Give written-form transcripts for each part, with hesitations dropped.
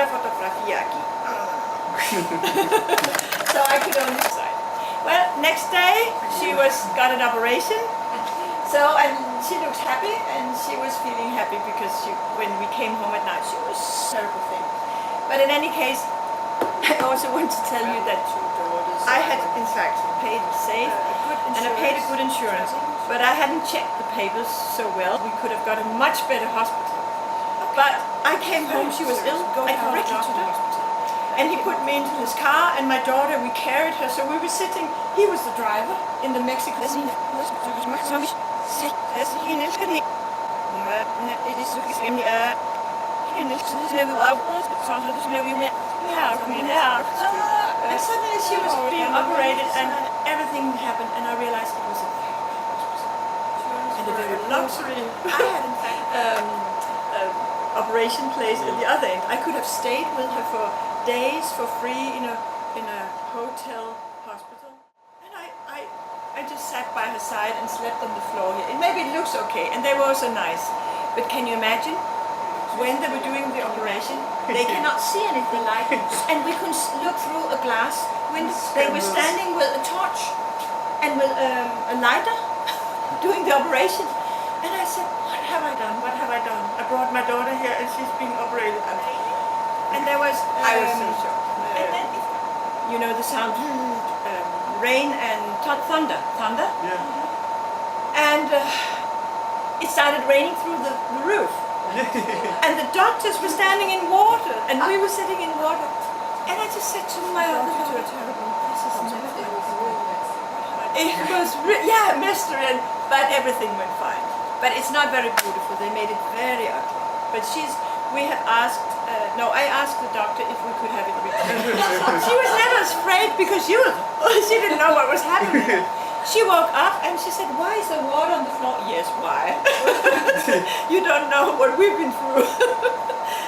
puede fotografía aquí. So I could only decide. Well, next day she got an operation. So, and she looked happy, and she was feeling happy because when we came home at night, she was terrible thing. But in any case, I also want to tell you that I had, in fact, paid safe and I paid a good insurance, but I hadn't checked the papers so well. We could have got a much better hospital. But I came home, she was ill, I directly to the hospital. And he put me into his car, and my daughter, we carried her, so we were sitting, he was the driver in the Mexican. And suddenly she was being operated and everything happened, and I realized it was a very hospital. And a very luxury. I had in fact operation place at the other end. I could have stayed with her for days for free in a hotel hospital. And I just sat by her side and slept on the floor here. And maybe it looks okay, and they were also nice. But can you imagine? When they were doing the operation, they cannot see anything like it. And we could look through a glass window. They were standing with a torch and with a lighter doing the operation. And I said, what have I done? What have I done? I brought my daughter here and she's being operated. And there was... I was so shocked. And then, you know the sound, rain and thunder. Thunder? Yeah. And it started raining through the roof. And the doctors were standing in water, and we were sitting in water. And I just said to my other daughter, this is never. It was, yeah, mystery, but everything went fine. But it's not very beautiful. They made it very ugly. But we have asked, I asked the doctor if we could have it returned. She was never afraid because she didn't know what was happening. She woke up and she said, why is there water on the floor? Yes, why? You don't know what we've been through.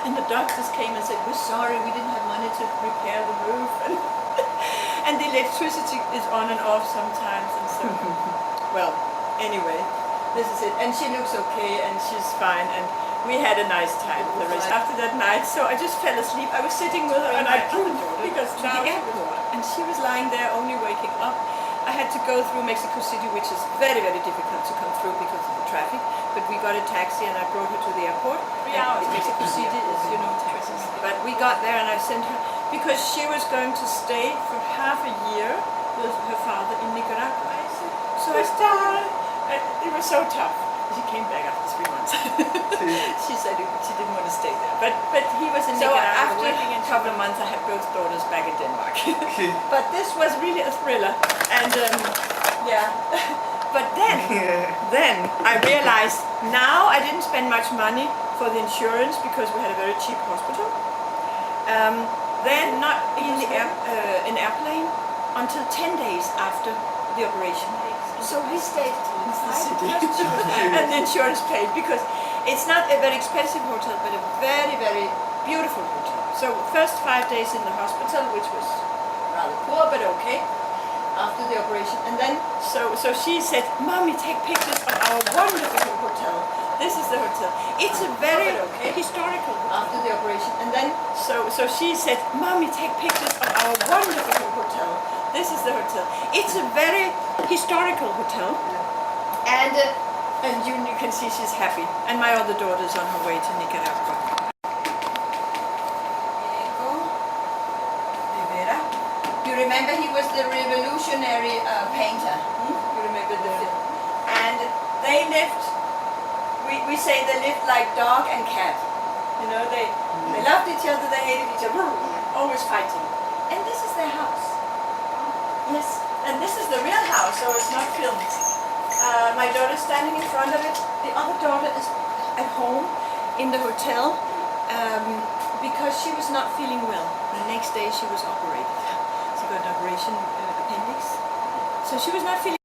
And the doctors came and said, we're sorry, we didn't have money to repair the roof. And the electricity is on and off sometimes. And so, well, anyway, this is it. And she looks okay and she's fine. And we had a nice time the rest after that night. So I just fell asleep. I was sitting with her and I couldn't because now the airport. And she was lying there only waking up. I had to go through Mexico City, which is very, very difficult to come through because of the traffic. But we got a taxi and I brought her to the airport. 3 hours. Mexico City is, taxis. But we got there and I sent her, because she was going to stay for half a year with her father in Nicaragua. So I started, it was so tough. She came back after 3 months. She said she didn't want to stay there. But he was in Nicaragua. So after a couple of months I had both daughters back in Denmark. But this was really a thriller. And yeah. But then I realized now I didn't spend much money for the insurance because we had a very cheap hospital. Then not in the airplane until 10 days after the operation. So we stayed in the city and the insurance paid because it's not a very expensive hotel but a very, very beautiful hotel. So first 5 days in the hospital, which was rather poor but okay after the operation. And then so she said, Mommy, take pictures of our wonderful hotel. This is the hotel. It's a very historical hotel. After the operation. And then so she said, Mommy, take pictures of our wonderful hotel. This is the hotel. It's a very historical hotel, and you can see she's happy. And my other daughter's on her way to Nicaragua. You remember he was the revolutionary painter. You remember the film? And they lived. We say they lived like dog and cat. You know, they loved each other. They hated each other. Always fighting. And this is their house. Yes, and this is the real house, so it's not filmed. My daughter's standing in front of it. The other daughter is at home in the hotel because she was not feeling well. The next day she was operated. She got an operation appendix. So she was not feeling